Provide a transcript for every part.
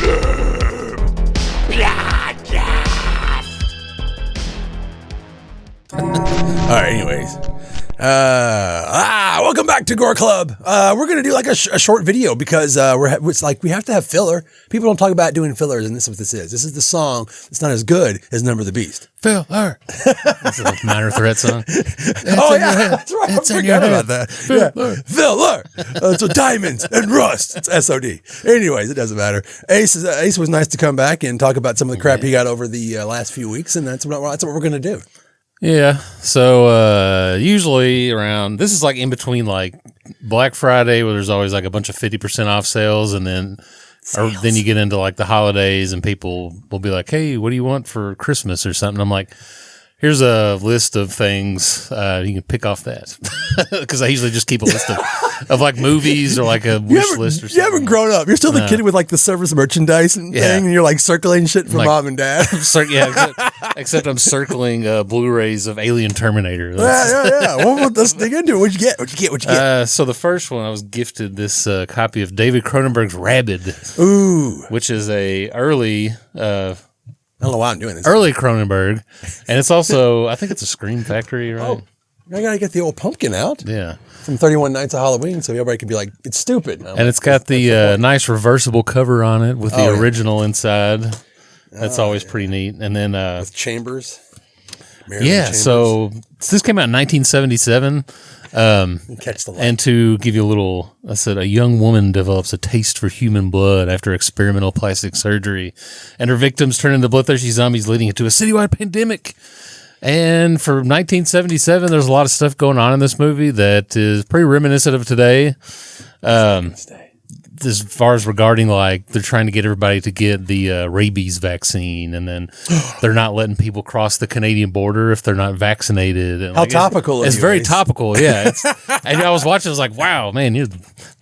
All right, anyways. Welcome back to Gore Club. We're going to do like a short video because it's like we have to have filler. People don't talk about doing fillers, and this is what this is. This is the song that's not as good as Number of the Beast. Filler. That's a Minor Threat song. That's right. It's I in your forgot head. about that. Filler. So diamonds and rust. It's SOD. Anyways, it doesn't matter. Ace was nice to come back and talk about some of the crap he got over the last few weeks, and that's what we're going to do. Yeah. So usually around, this is like in between like Black Friday where there's always like a bunch of 50% off sales, and then then you get into like the holidays and people will be like, hey, what do you want for Christmas or something? I'm like, here's a list of things. You can pick off that. Because I usually just keep a list of like movies or like a wish list or something. You haven't grown up. You're still the kid with like the service merchandise and thing, and you're like circling shit for mom and dad. Except I'm circling Blu-rays of Alien Terminator. Yeah. Well, let's dig into it. What'd you get? So the first one, I was gifted this copy of David Cronenberg's Rabid. Ooh. Which is a early... I don't know why I'm doing this. Early Cronenberg. And it's also, I think it's a Scream Factory, right? Oh, I got to get the old pumpkin out. Yeah. From 31 Nights of Halloween, so everybody could be like, it's stupid. And it's got the nice reversible cover on it with the original inside. That's always pretty neat. And then... with Chambers. Chambers. So this came out in 1977. Catch the light. And to give you a little, I said, a young woman develops a taste for human blood after experimental plastic surgery, and her victims turn into bloodthirsty zombies, leading into a citywide pandemic. And for 1977, there's a lot of stuff going on in this movie that is pretty reminiscent of today. As far as regarding like they're trying to get everybody to get the rabies vaccine, and then they're not letting people cross the Canadian border if they're not vaccinated. And how topical! It's very topical. Yeah, and I was watching. I was like, wow, man,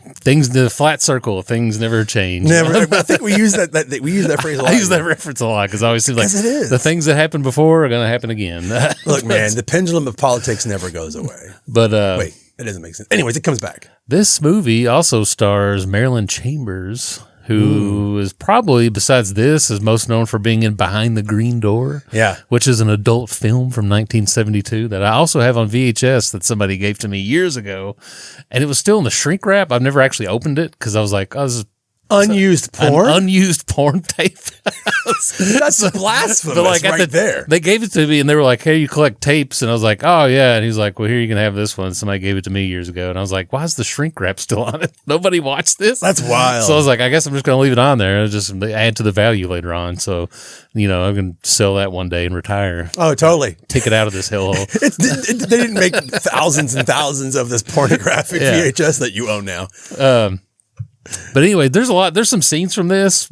things the flat circle. Things never change. Never. I think we use that we use that phrase a lot. I use that reference a lot because I always seem like it is. The things that happened before are going to happen again. Look, man, the pendulum of politics never goes away. But wait. It doesn't make sense. Anyways, it comes back. This movie also stars Marilyn Chambers, who is probably, besides this, is most known for being in Behind the Green Door, which is an adult film from 1972 that I also have on VHS that somebody gave to me years ago. And it was still in the shrink wrap. I've never actually opened it because I was like, oh, this is unused porn? An unused porn tape. That's blasphemous. But like there. They gave it to me and they were like, hey, you collect tapes? And I was like, oh, yeah. And he's like, well, here you can have this one. Somebody gave it to me years ago. And I was like, why is the shrink wrap still on it? Nobody watched this? That's wild. So I was like, I guess I'm just going to leave it on there and just add to the value later on. So, I'm going to sell that one day and retire. Oh, totally. Take it out of this hellhole. They didn't make thousands and thousands of this pornographic VHS that you own now. But anyway, there's some scenes from this,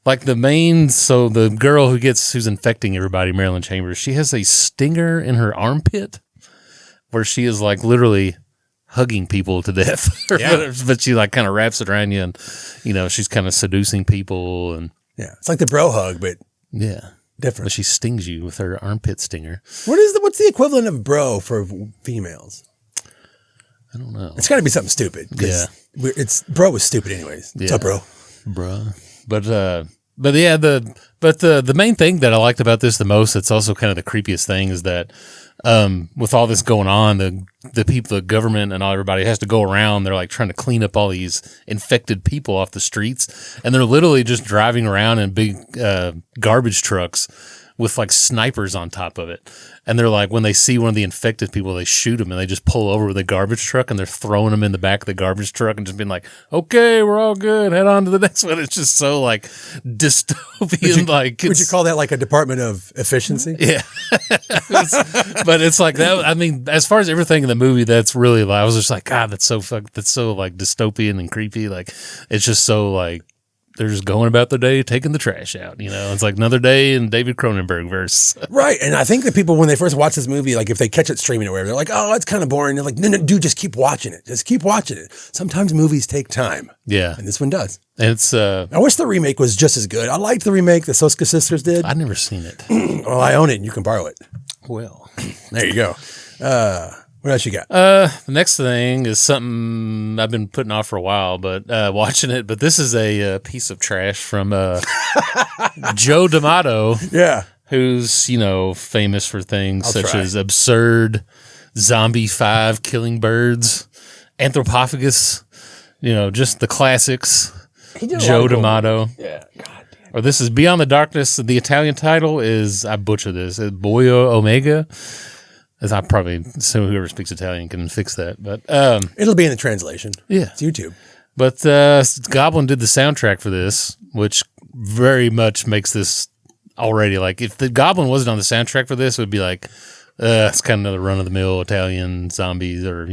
like the girl who's infecting everybody, Marilyn Chambers, she has a stinger in her armpit where she is like literally hugging people to death, but she like kind of wraps it around you and, she's kind of seducing people. And it's like the bro hug, but different. But she stings you with her armpit stinger. What's the equivalent of bro for females? I don't know. It's got to be something stupid. Yeah. Bro was stupid anyways. What's up, bro? Bruh. But the main thing that I liked about this the most, it's also kind of the creepiest thing, is that with all this going on, the people, the government and everybody has to go around, they're like trying to clean up all these infected people off the streets, and they're literally just driving around in big garbage trucks with like snipers on top of it. And they're like, when they see one of the infected people, they shoot them and they just pull over with a garbage truck and they're throwing them in the back of the garbage truck and just being like, okay, we're all good. Head on to the next one. It's just so like dystopian. Would you call that like a department of efficiency? Yeah. But it's like that. I mean, as far as everything in the movie, that's really, I was just like, God, that's so like dystopian and creepy. Like, it's just so like, they're just going about their day, taking the trash out. It's like another day in David Cronenberg verse. Right. And I think that people, when they first watch this movie, like if they catch it streaming or whatever, they're like, oh, it's kind of boring. They're like, no, dude, just keep watching it. Just keep watching it. Sometimes movies take time. Yeah. And this one does. And it's, I wish the remake was just as good. I liked the remake the Soska sisters did. I've never seen it. Well, I own it and you can borrow it. Well, there you go. What else you got? The next thing is something I've been putting off for a while, but watching it. But this is a piece of trash from Joe D'Amato. Yeah. Who's, famous for things such as Absurd, Zombie 5, Killing Birds, Anthropophagus, just the classics. Joe D'Amato. Yeah, God damn. Or this is Beyond the Darkness. The Italian title is, I butcher this, Boyo Omega. As I probably, so whoever speaks Italian can fix that. But it'll be in the translation. Yeah. It's YouTube. But Goblin did the soundtrack for this, which very much makes this already, like, if the Goblin wasn't on the soundtrack for this, it would be like, it's kind of another run-of-the-mill Italian zombies, or,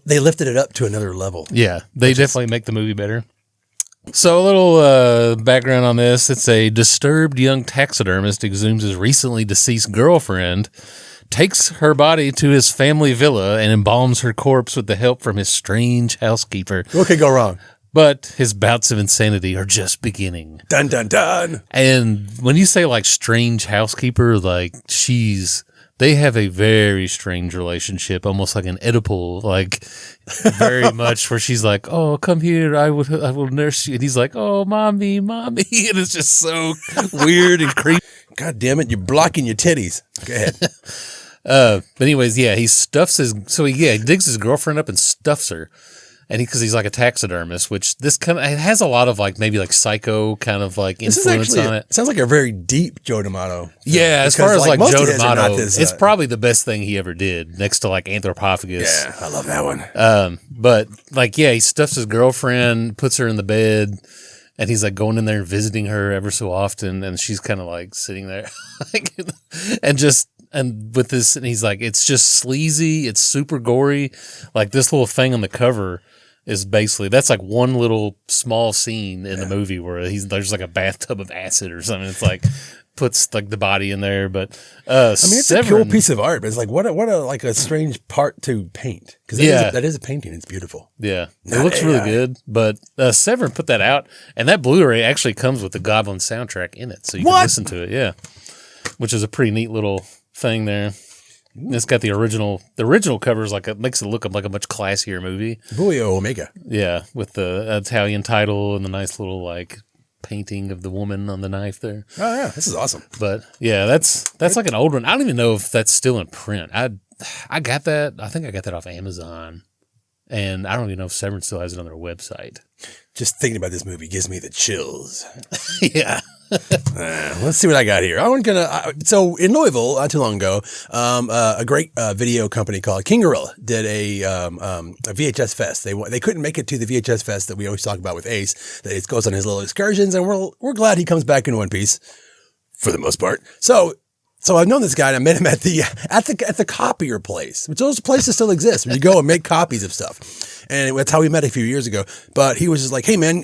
They lifted it up to another level. Yeah, they definitely make the movie better. So a little background on this. It's a disturbed young taxidermist exhumes his recently deceased girlfriend, takes her body to his family villa, and embalms her corpse with the help from his strange housekeeper. What could go wrong? But his bouts of insanity are just beginning. Dun, dun, dun. And when you say, like, strange housekeeper, like, they have a very strange relationship, almost like an Oedipal, like, very much, where she's like, oh, come here, I will nurse you. And he's like, oh, mommy. And it's just so weird and creepy. God damn it, you're blocking your titties. Go ahead. But anyways, yeah, he digs his girlfriend up and stuffs her. And because he's like a taxidermist, which it has a lot of like maybe like Psycho kind of like influence on it. Sounds like a very deep Joe D'Amato. Yeah, as far as like Joe D'Amato, this, it's probably the best thing he ever did, next to like Anthropophagus. Yeah, I love that one. But like, yeah, he stuffs his girlfriend, puts her in the bed, and he's like going in there and visiting her ever so often, and she's kind of like sitting there, and with this, and he's like, it's just sleazy, it's super gory, like this little thing on the cover. Is basically, that's like one little small scene in the movie where there's like a bathtub of acid or something. It's like puts like the body in there, but it's a cool piece of art, but it's like what a strange part to paint, because that is a painting. It's beautiful. Yeah, it looks really good. But Severin put that out, and that Blu-ray actually comes with the Goblin soundtrack in it, so you can listen to it. Yeah, which is a pretty neat little thing there. It's got the original cover is makes it look like a much classier movie. Boyo Omega. Yeah, with the Italian title and the nice little like painting of the woman on the knife there. Oh yeah, this is awesome. But yeah, that's like an old one. I don't even know if that's still in print. I got that. I think I got that off Amazon, and I don't even know if Severin still has it on their website. Just thinking about this movie gives me the chills. Yeah. Let's see what I got here. So in Louisville, not too long ago, a great video company called King Gorilla did a VHS fest. They couldn't make it to the VHS fest that we always talk about with Ace. That Ace goes on his little excursions, and we're glad he comes back in one piece for the most part. So I've known this guy, and I met him at the copier place, which those places still exist, where you go and make copies of stuff. And that's how we met a few years ago. But he was just like, hey man,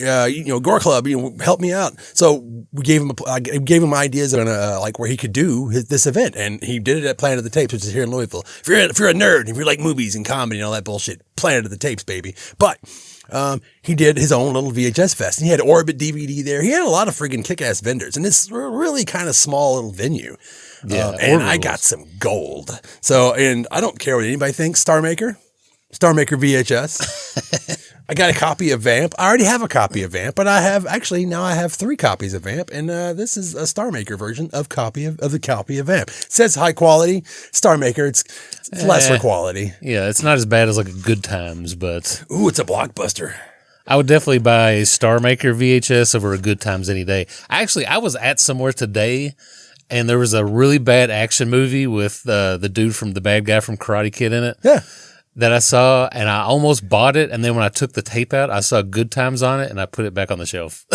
Gore Club, help me out. So we gave him ideas on like where he could do this event, and he did it at Planet of the Tapes, which is here in Louisville. If you're a nerd, if you like movies and comedy and all that bullshit, Planet of the Tapes, baby. But he did his own little VHS fest, and he had Orbit DVD there. He had a lot of friggin' kick-ass vendors, and it's really kind of small little venue. Yeah, and I got some gold. So, and I don't care what anybody thinks. Star Maker VHS. I got a copy of Vamp. I already have a copy of Vamp, but now I have 3 copies of Vamp, and this is a Star Maker version of the copy of Vamp. It says high quality. Star Maker, it's lesser quality. Yeah, it's not as bad as like a Good Times, but ooh, it's a blockbuster. I would definitely buy a Star Maker VHS over a Good Times any day. Actually, I was at somewhere today, and there was a really bad action movie with the bad guy from Karate Kid in it. Yeah. That I saw, and I almost bought it, and then when I took the tape out, I saw Good Times on it, and I put it back on the shelf.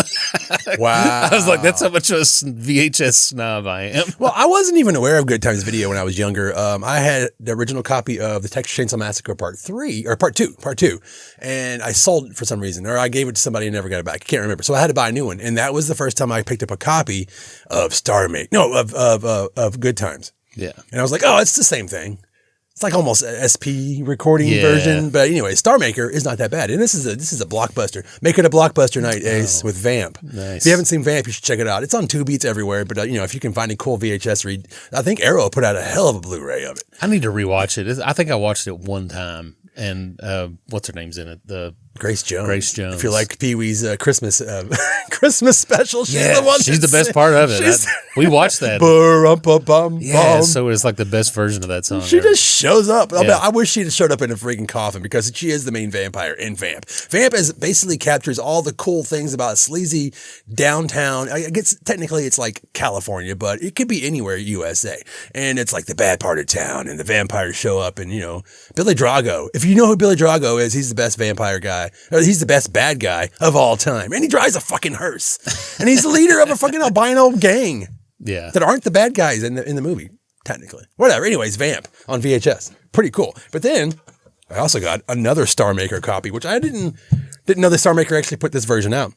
Wow. I was like, that's how much of a VHS snob I am. Well, I wasn't even aware of Good Times Video when I was younger. I had the original copy of the Texas Chainsaw Massacre Part 2, and I sold it for some reason, or I gave it to somebody and never got it back. I can't remember. So I had to buy a new one, and that was the first time I picked up a copy of of Good Times. Yeah. And I was like, oh, it's the same thing. It's like almost a SP recording version, but anyway, Star Maker is not that bad, and this is a blockbuster. Make it a blockbuster night, Ace, with Vamp. Nice. If you haven't seen Vamp, you should check it out. It's on Tubi, it's everywhere. But if you can find a cool VHS read, I think Arrow put out a hell of a Blu-ray of it. I need to rewatch it. I think I watched it one time, and what's her name's in it? The Grace Jones. Grace Jones. If you like Pee Wee's Christmas Christmas special, she's the one. She's the best part of it. We watched that. So it's like the best version of that song. She just shows up. I wish she'd have showed up in a freaking coffin because she is the main vampire in Vamp. Vamp basically captures all the cool things about sleazy downtown. I guess technically it's like California, but it could be anywhere USA. And it's like the bad part of town, and the vampires show up, and Billy Drago. If you know who Billy Drago is, he's the best vampire guy. He's the best bad guy of all time. And he drives a fucking hearse. And he's the leader of a fucking albino gang. Yeah. That aren't the bad guys in the movie, technically. Whatever. Anyways, Vamp on VHS. Pretty cool. But then I also got another Star Maker copy, which I didn't know the Star Maker actually put this version out.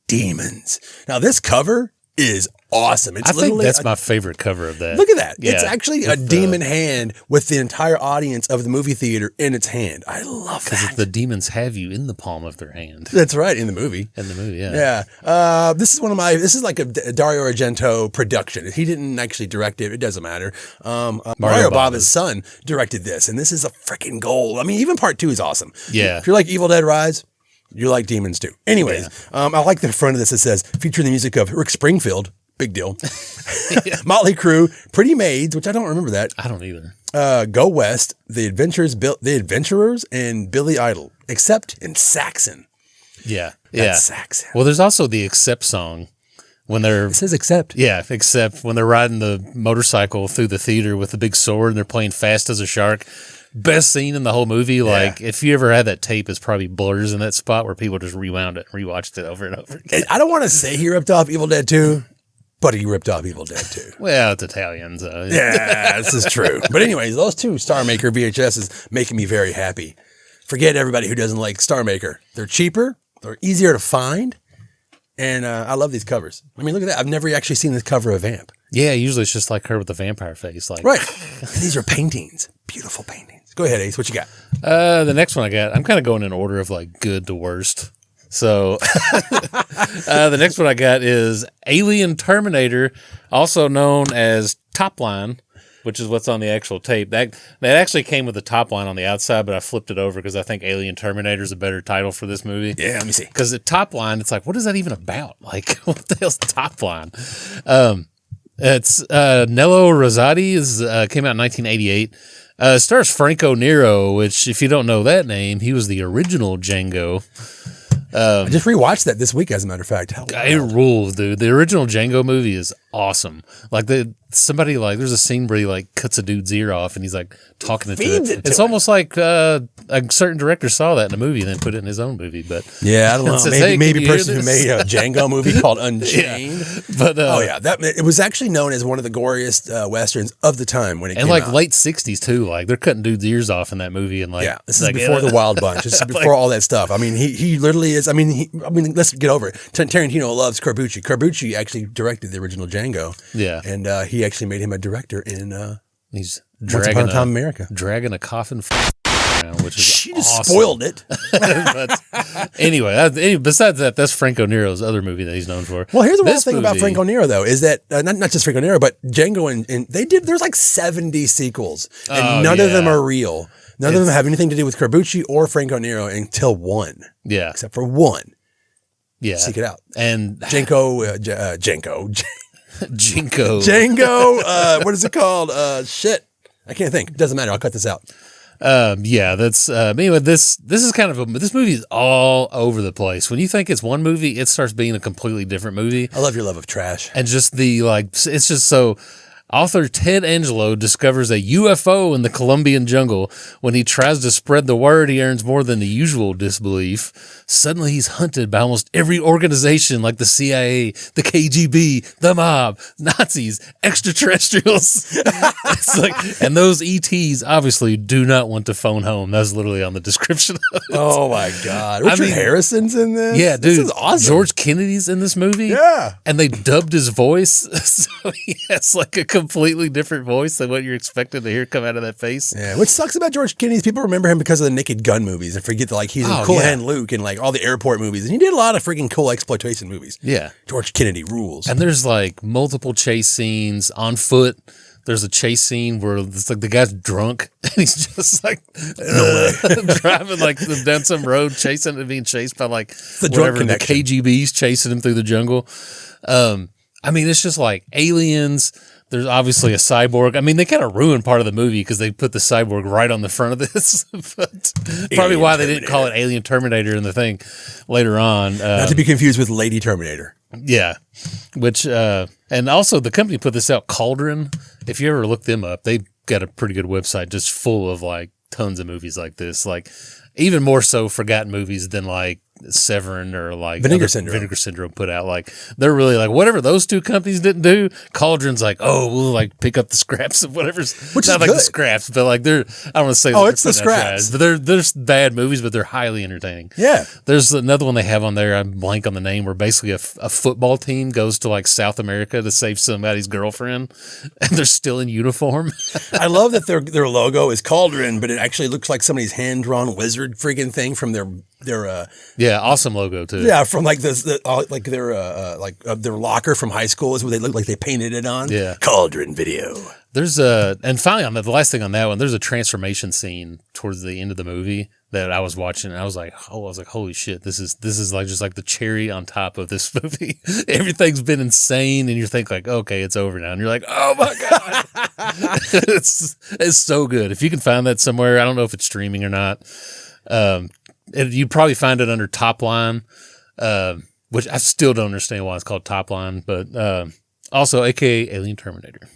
Demons. Now this cover is awesome. I think that's my favorite cover of that. Look at that. Yeah, it's actually a demon hand with the entire audience of the movie theater in its hand. I love that. Because the demons have you in the palm of their hand. That's right, in the movie. Yeah. Yeah. This is like a Dario Argento production. He didn't actually direct it. It doesn't matter. Mario Bava's son directed this, and this is a freaking gold. I mean, even part 2 is awesome. Yeah. If you like Evil Dead Rise, you like Demons too. Anyways, I like the front of this. It says, featuring the music of Rick Springfield. Big deal. Motley Crue, Pretty Maids, which I don't remember that. I don't either. Go West, The Adventurers, and Billy Idol, except in Saxon. Yeah. That's Saxon. Well, there's also the Accept song when they're. It says Except. Yeah, except when they're riding the motorcycle through the theater with the big sword and they're playing Fast as a Shark. Best scene in the whole movie. Like, if you ever had that tape, it's probably Blurs in that spot where people just rewound it and rewatched it over and over again. I don't want to say he ripped off Evil Dead 2, but he ripped off Evil Dead 2. Well, it's Italian, so. Yeah, this is true. But anyways, those two Star Maker VHSs making me very happy. Forget everybody who doesn't like Star Maker. They're cheaper. They're easier to find. And I love these covers. I mean, look at that. I've never actually seen this cover of Vamp. Yeah, usually it's just like her with the vampire face. Like. Right. And these are paintings. Beautiful paintings. Go ahead, Ace. What you got? The next one I got, I'm kind of going in order of like good to worst. So the next one I got is Alien Terminator, also known as Top Line, which is what's on the actual tape. That actually came with the top line on the outside, but I flipped it over because I think Alien Terminator is a better title for this movie. Yeah, let me see. Because the top line, it's like, what is that even about? Like, what the hell's top line? It's Nello Rosati came out in 1988. Stars Franco Nero, which, if you don't know that name, he was the original Django. I just rewatched that this week, as a matter of fact. It rules, dude. The original Django movie is awesome. Like there's a scene where he like cuts a dude's ear off and he's like talking to it. It's almost like a certain director saw that in a movie and then put it in his own movie. But yeah, I don't know. Says, maybe a person who made a Django movie called Unchained. Yeah. But it was actually known as one of the goriest westerns of the time when it came out. Late 60s too. Like they're cutting dudes' ears off in that movie and like this is before the Wild Bunch. This is before all that stuff. I mean, he literally is. I mean, let's get over it. Tarantino loves Corbucci. Corbucci actually directed the original Django. Yeah, and he actually made him a director in he's Once Upon a Time in America, dragging a coffin around, which is she awesome. Just spoiled it. But anyway, besides that, that's Franco Nero's other movie that he's known for. Well, here's the one thing about Franco Nero though is that not just Franco Nero, but Django and there's like 70 sequels, and none of them are real. None of them have anything to do with Corbucci or Franco Nero until one. Yeah, except for one. Yeah, seek it out. And Django. What is it called? Shit. I can't think. It doesn't matter. I'll cut this out. That's anyway, this is kind of this movie is all over the place. When you think it's one movie, it starts being a completely different movie. I love your love of trash. And just it's just so. Author Ted Angelo discovers a UFO in the Colombian jungle. When he tries to spread the word, he earns more than the usual disbelief. Suddenly, he's hunted by almost every organization like the CIA, the KGB, the mob, Nazis, extraterrestrials. It's like, and those ETs obviously do not want to phone home. That's literally on the description of it. Oh, my God. Richard Harrison's in this? Yeah, dude. This is awesome. George Kennedy's in this movie. Yeah. And they dubbed his voice, so he has like a completely different voice than what you're expecting to hear come out of that face. Yeah, which sucks about George Kennedy is people remember him because of the Naked Gun movies and forget that like he's in Cool Hand Luke and like all the airport movies. And he did a lot of freaking cool exploitation movies. Yeah. George Kennedy rules. And there's like multiple chase scenes on foot. There's a chase scene where it's like the guy's drunk and he's just like driving like down some road, chasing and being chased by like the KGB's chasing him through the jungle. I mean, it's just like aliens. There's obviously a cyborg. I mean, they kind of ruined part of the movie because they put the cyborg right on the front of this. But probably why they didn't call it Alien Terminator in the thing later on. Not to be confused with Lady Terminator. Yeah. Which, and also the company put this out, Cauldron. If you ever look them up, they've got a pretty good website just full of like tons of movies like this. Like even more so forgotten movies than like Severin or like Vinegar Syndrome put out. Like they're really like whatever those two companies didn't do. Cauldron's like, oh, we'll like pick up the scraps of whatever's which not is like good. The scraps, but like they're I don't want to say it's the scraps, but they're bad movies, but they're highly entertaining. Yeah, there's another one they have on there. I'm blank on the name. Where basically a football team goes to like South America to save somebody's girlfriend, and they're still in uniform. I love that their logo is Cauldron, but it actually looks like somebody's hand drawn wizard friggin' thing from their awesome logo too. Yeah, from like their locker from high school is where they look like they painted it on. Yeah, Cauldron Video. There's and finally on the last thing on that one, there's a transformation scene towards the end of the movie that I was watching, and I was like, holy shit, this is like just like the cherry on top of this movie. Everything's been insane, and you think like, okay, it's over now, and you're like, oh my god, it's so good. If you can find that somewhere, I don't know if it's streaming or not. You'd probably find it under Top Line, which I still don't understand why it's called Top Line, but also AKA Alien Terminator.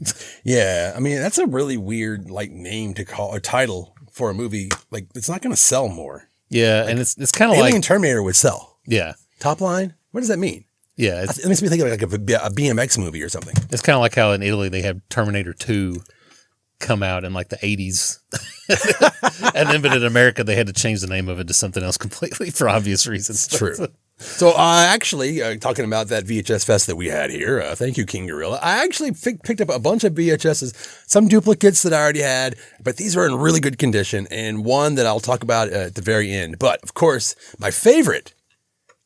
Yeah, I mean that's a really weird like name to call a title for a movie. Like it's not going to sell more. Yeah, like, and it's kind of like Alien Terminator would sell. Yeah, Top Line. What does that mean? Yeah, it makes me think of like a BMX movie or something. It's kind of like how in Italy they have Terminator 2 come out in like the 80s. And then but in America they had to change the name of it to something else completely for obvious reasons. True. So actually, talking about that VHS fest that we had here, thank you, King Gorilla. I actually picked up a bunch of VHSs, some duplicates that I already had, but these are in really good condition, and one that I'll talk about at the very end. But, of course, my favorite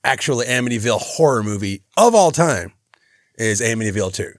actual Amityville horror movie of all time is Amityville 2.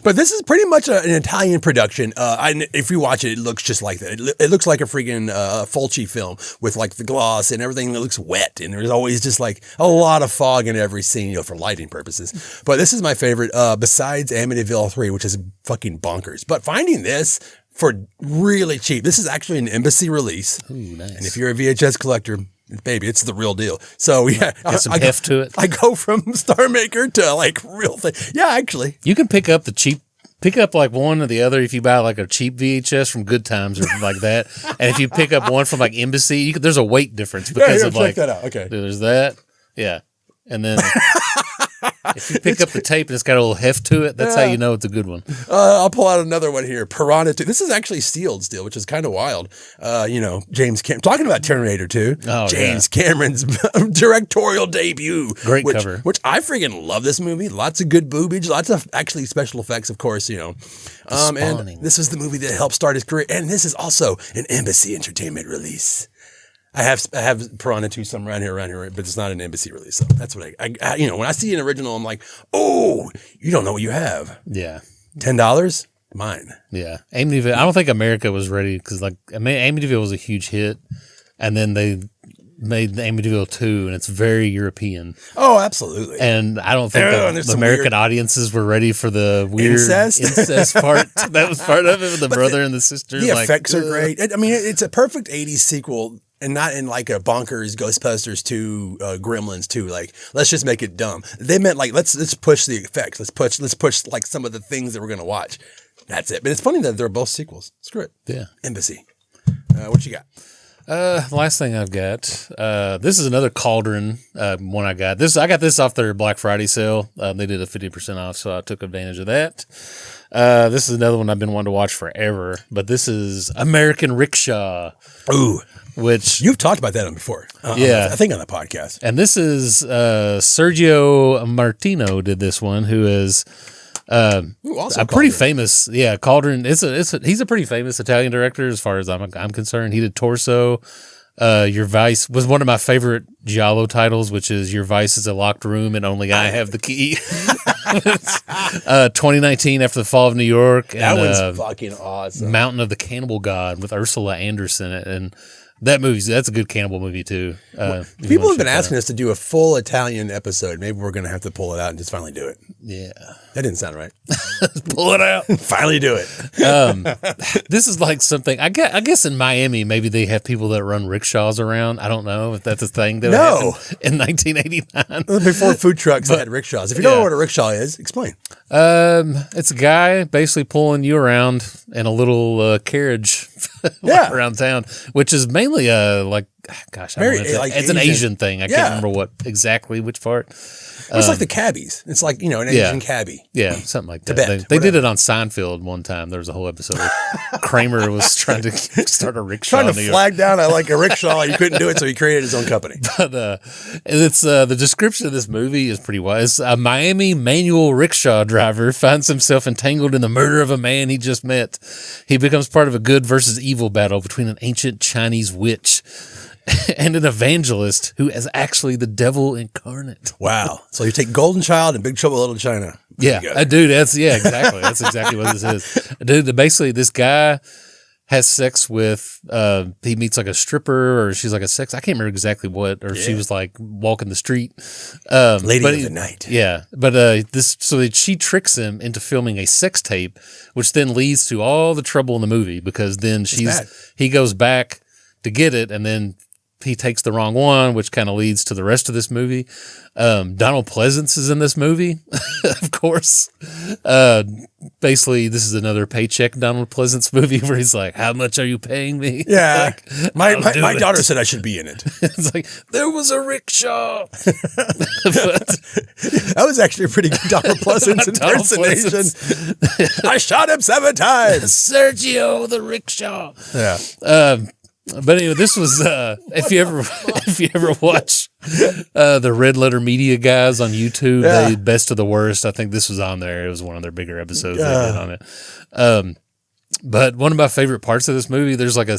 But this is pretty much an Italian production. If you watch it, it looks just like that. It looks like a freaking Fulci film with like the gloss and everything that looks wet. And there's always just like a lot of fog in every scene, for lighting purposes. But this is my favorite, besides Amityville 3, which is fucking bonkers. But finding this for really cheap, this is actually an embassy release. Ooh, nice. And if you're a VHS collector, baby, it's the real deal. So yeah, get some heft to it. I go from Star Maker to like real thing. Yeah, actually, you can pick up like one or the other if you buy like a cheap VHS from Good Times or like that. And if you pick up one from like Embassy, there's a weight difference because of like check that out. Okay, there's that. Yeah, and then. If you pick up the tape and it's got a little heft to it, that's how you know it's a good one. I'll pull out another one here. Piranha 2. This is actually sealed still, which is kind of wild. James Cameron. Talking about Terminator 2. Oh, James Cameron's directorial debut. Great cover. Which I freaking love this movie. Lots of good boobage. Lots of actually special effects, of course, And this was the movie that helped start his career. And this is also an Embassy Entertainment release. I have Piranha 2 somewhere around here, but it's not an embassy release. So that's what I when I see an original, I'm like, oh, you don't know what you have. Yeah. $10? Mine. Yeah. Amityville. I don't think America was ready because Amityville was a huge hit. And then they made Amityville 2 and it's very European. Oh, absolutely. And I don't think the American audiences were ready for the weird incest part. That was part of it with the brother and the sister. The effects are great. I mean, it's a perfect 80s sequel. And not in like a bonkers Ghostbusters 2, Gremlins 2. Like, let's just make it dumb. They meant like let's push the effects. Let's push like some of the things that we're gonna watch. That's it. But it's funny that they're both sequels. Screw it. Yeah. Embassy. What you got? The last thing I've got. This is another Cauldron one I got. I got this off their Black Friday sale. They did a 50% off, so I took advantage of that. This is another one I've been wanting to watch forever. But this is American Rickshaw. Ooh. Which you've talked about that on before. Yeah. I think on the podcast. And this is Sergio Martino did this one, who is Also a pretty famous, Cauldron. He's a pretty famous Italian director as far as I'm concerned. He did Torso. Your Vice was one of my favorite Giallo titles, which is Your Vice is a Locked Room and Only I Have the Key. 2019 After the Fall of New York. That one's fucking awesome. Mountain of the Cannibal God with Ursula Anderson. And that's a good cannibal movie too. People have been asking us to do a full Italian episode. Maybe we're going to have to pull it out and just finally do it. Yeah. That didn't sound right. Pull it out. Finally do it. This is like something, I guess in Miami, maybe they have people that run rickshaws around. I don't know if that's a thing that happened in 1989. Before food trucks had rickshaws. If you don't know what a rickshaw is, explain. It's a guy basically pulling you around in a little carriage around town, which is mainly it's an Asian thing. I can't remember which part. It's like the cabbies. It's like, an Asian cabbie. Yeah, something like that. Tibet, they did it on Seinfeld one time. There was a whole episode where Kramer was trying to start a rickshaw. Trying to flag down a rickshaw. He couldn't do it, so he created his own company. But it's the description of this movie is pretty wise. A Miami manual rickshaw driver finds himself entangled in the murder of a man he just met. He becomes part of a good versus evil battle between an ancient Chinese witch and an evangelist who is actually the devil incarnate. Wow. So you take Golden Child and Big Trouble in Little China. Dude, exactly. That's exactly what this is. Dude, basically this guy has sex with, he meets like a stripper or she's like a sex, I can't remember exactly what, or she was like walking the street. Lady of the night. Yeah. But she tricks him into filming a sex tape, which then leads to all the trouble in the movie because then he goes back to get it and then he takes the wrong one, which kind of leads to the rest of this movie. Donald Pleasance is in this movie, of course. Basically, this is another paycheck Donald Pleasance movie where he's like, "How much are you paying me?" Yeah, my daughter said I should be in it. It's like there was a rickshaw. That was actually a pretty Donald Pleasance impersonation. I shot him 7 times. Sergio the rickshaw. Yeah. But anyway, this was if you ever watch the Red Letter Media guys on YouTube, they best of the worst. I think this was on there. It was one of their bigger episodes they did on it. But one of my favorite parts of this movie, there's a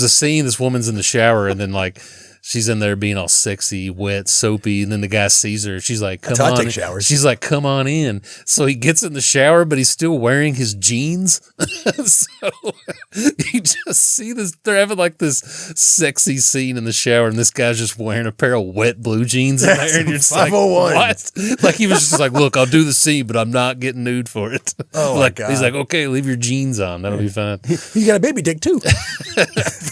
scene. This woman's in the shower, and then like she's in there being all sexy, wet, soapy, and then the guy sees her. She's like, "Come on!" Take showers. She's like, "Come on in." So he gets in the shower, but he's still wearing his jeans. So you just see this. They're having like this sexy scene in the shower, and this guy's just wearing a pair of wet blue jeans in there, and you're just like, "What?" Like he was just like, "Look, I'll do the scene, but I'm not getting nude for it." Oh like, my God. He's like, "Okay, leave your jeans on. That'll be fine." He's got a baby dick too.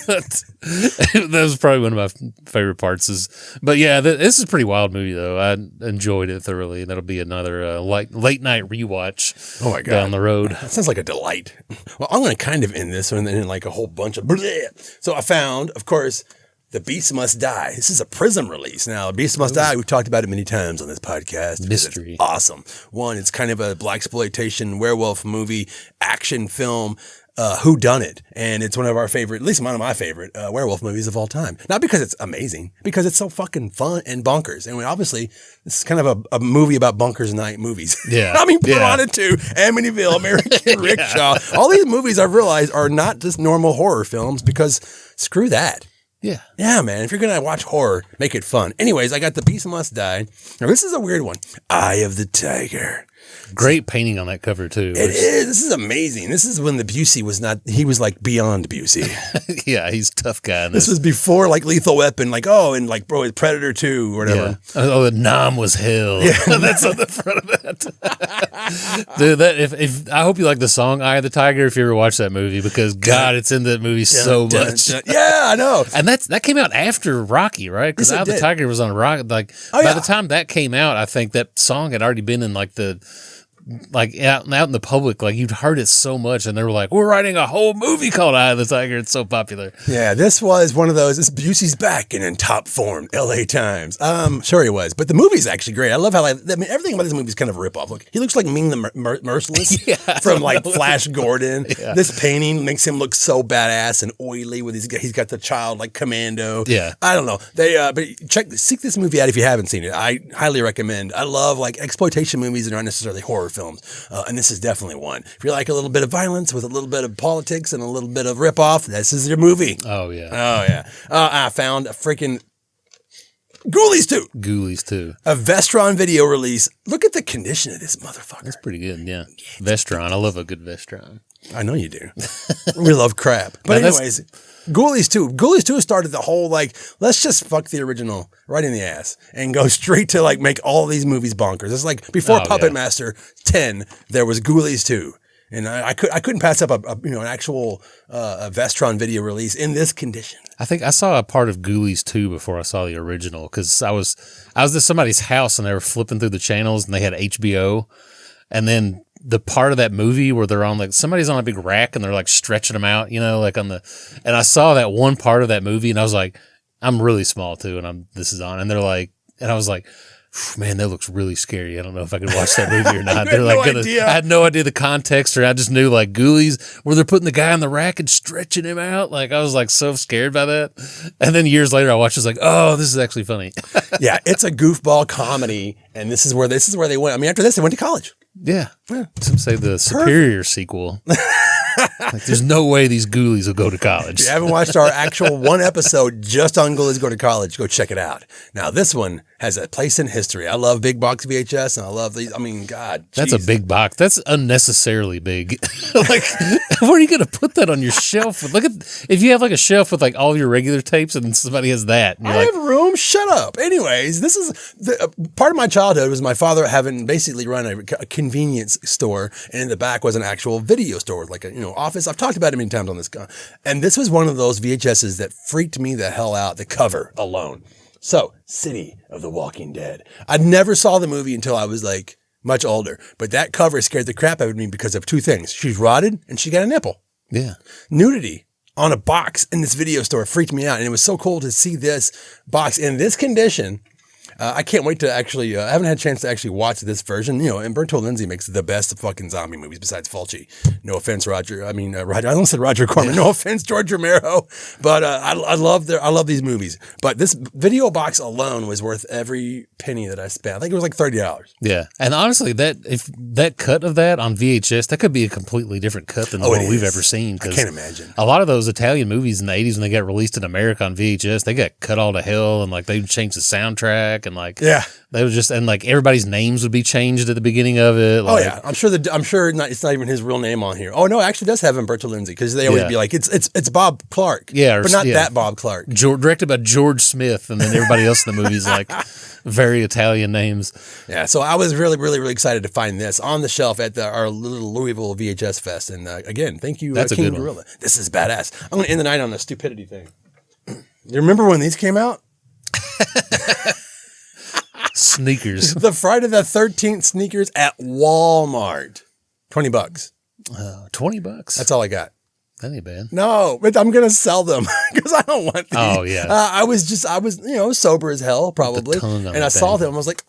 That was probably one of my favorite parts but this is a pretty wild movie though. I enjoyed it thoroughly. That'll be another late night rewatch. Oh my God. Down the road. That sounds like a delight. Well, I'm going to kind of end this one in like a whole bunch of bleh. So I found, of course, The Beast Must Die. This is a Prism release. Now, Beast Must Die, we've talked about it many times on this podcast. Mystery. It's awesome. One, it's kind of a blaxploitation werewolf movie, action film, whodunit. And it's one of our favorite, at least one of my favorite werewolf movies of all time. Not because it's amazing, because it's so fucking fun and bonkers. And obviously, this is kind of a movie about bonkers night movies. Yeah. I mean, Piranha 2, Amityville, American Rickshaw. All these movies I've realized are not just normal horror films because screw that. Yeah. Yeah, man. If you're going to watch horror, make it fun. Anyways, I got The Beast Must Die. Now, this is a weird one. Eye of the Tiger. Great painting on that cover too. It is. This is amazing. This is when the Busey was not, he was like beyond Busey. Yeah, he's a tough guy. This was before like Lethal Weapon, like, bro, Predator 2 or whatever. Yeah. Oh, the Nam was hell. Yeah. That's on the front of that. Dude, if I hope you like the song Eye of the Tiger if you ever watch that movie, because God, it's in that movie so much. Yeah, I know. And that came out after Rocky, right? Because Eye of the Tiger was on Rocky. Like by the time that came out, I think that song had already been in like out in the public, like you'd heard it so much, and they were like, "We're writing a whole movie called Eye of the Tiger." It's so popular. Yeah, this was one of those. This Busey's back and in top form. L.A. Times. Sure he was, but the movie's actually great. I love how everything about this movie is kind of a ripoff. Look, he looks like Ming the Merciless from like Flash Gordon. Yeah. This painting makes him look so badass and oily with he's got the child like Commando. Yeah, I don't know. But seek this movie out if you haven't seen it. I highly recommend. I love like exploitation movies that aren't necessarily horror films. films, and this is definitely one. If you like a little bit of violence with a little bit of politics and a little bit of ripoff, this is your movie. Oh yeah. Oh yeah. I found a freaking Ghoulies 2. Ghoulies 2. A Vestron video release. Look at the condition of this motherfucker. That's pretty good, yeah. Vestron. I love a good Vestron. I know you do. We love crap. But anyways, Ghoulies 2. Ghoulies 2 started the whole, like, let's just fuck the original right in the ass and go straight to, like, make all these movies bonkers. It's like before Puppet Master 10, there was Ghoulies 2. And I couldn't pass up an actual a Vestron video release in this condition. I think I saw a part of Ghoulies 2 before I saw the original, because I was at somebody's house and they were flipping through the channels and they had HBO, and then the part of that movie where they're on, like, somebody's on a big rack and they're like stretching them out, like on the, and I saw that one part of that movie and I was like, I'm really small too, and this is on, and they're like, and I was like, man, that looks really scary. I don't know if I could watch that movie or not. They're like, I had no idea the context, or I just knew, like, Ghoulies, where they're putting the guy on the rack and stretching him out. Like, I was like so scared by that. And then years later I watched it, I was like, oh, this is actually funny. Yeah, it's a goofball comedy, and this is where they went. I mean, after this they went to college. Yeah. Some say the Superior sequel. Like, there's no way these Ghoulies will go to college. If you haven't watched our actual one episode just on Ghoulies Go to College, go check it out. Now, this one has a place in history. I love big box VHS, and I love these. I mean, God. That's a big box. That's unnecessarily big. Like, where are you going to put that on your shelf? Look at, if you have like a shelf with like all your regular tapes and then somebody has that. And I have room. Shut up. Anyways, this is part of my childhood was my father having basically run a convenience store, and in the back was an actual video store, like a office. I've talked about it many times on this, and this was one of those VHSs that freaked me the hell out. The cover alone. So, City of the Walking Dead. I never saw the movie until I was like much older, but that cover scared the crap out of me because of two things. She's rotted and she got a nipple. Yeah. Nudity on a box in this video store freaked me out, and it was so cool to see this box in this condition. I can't wait to actually, I haven't had a chance to actually watch this version, and Berto Lindsay makes the best fucking zombie movies besides Fulci. No offense, Roger. I almost said Roger Corman. No offense, George Romero. But I love these movies. But this video box alone was worth every penny that I spent. I think it was like $30. Yeah. And honestly, if that cut of that on VHS, that could be a completely different cut than the one we've ever seen. I can't imagine. A lot of those Italian movies in the 80s when they got released in America on VHS, they got cut all to hell, and like they changed the soundtrack. And like, yeah, they was just, and like everybody's names would be changed at the beginning of it. Like, oh yeah, I'm sure it's not even his real name on here. Oh no, it actually does have Umberto Lindsay, because they always be like it's Bob Clark. Yeah, but not that Bob Clark. Directed by George Smith, and then everybody else in the movie is like very Italian names. Yeah, so I was really, really, really excited to find this on the shelf at our little Louisville VHS Fest. And again, thank you, That's a King good Gorilla. This is badass. I'm going to end the night on a stupidity thing. You remember when these came out? Sneakers. The Friday the 13th sneakers at Walmart. $20. $20? That's all I got. That ain't bad. No, but I'm going to sell them because I don't want these. Oh, yeah. I was sober as hell, probably. And I saw them. I was like,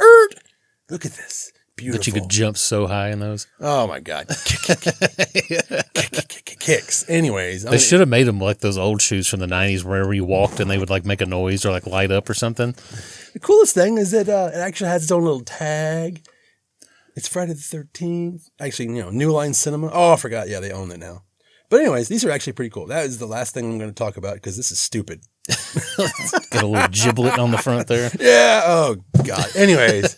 look at this. Beautiful. But you could jump so high in those. Oh, my God. Kicks. Anyways. They should have made them like those old shoes from the 90s, wherever you walked and they would like make a noise or like light up or something. The coolest thing is that it actually has its own little tag. It's Friday the 13th. Actually, New Line Cinema. Oh, I forgot. Yeah, they own it now. But anyways, these are actually pretty cool. That is the last thing I'm going to talk about because this is stupid. Got a little giblet on the front there. Yeah. Oh God. Anyways,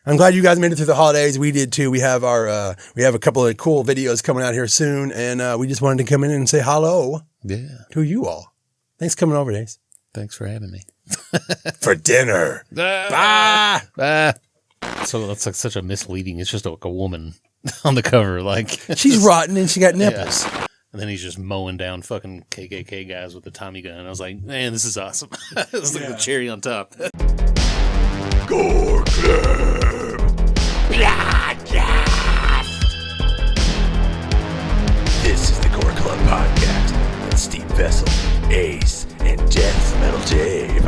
I'm glad you guys made it through the holidays. We did too. We have we have a couple of cool videos coming out here soon, and we just wanted to come in and say hello. Yeah. To you all. Thanks for coming over, Dace. Thanks for having me. For dinner. Bye. Bye. So that's like such a misleading. It's just like a woman on the cover, like she's rotten and she got nipples. Yeah. And then he's just mowing down fucking KKK guys with the Tommy gun. I was like, man, this is awesome. It's like the cherry on top. Gore Club. This is the Gore Club podcast with Steve Vessell, Ace, and Deathmetal Dave.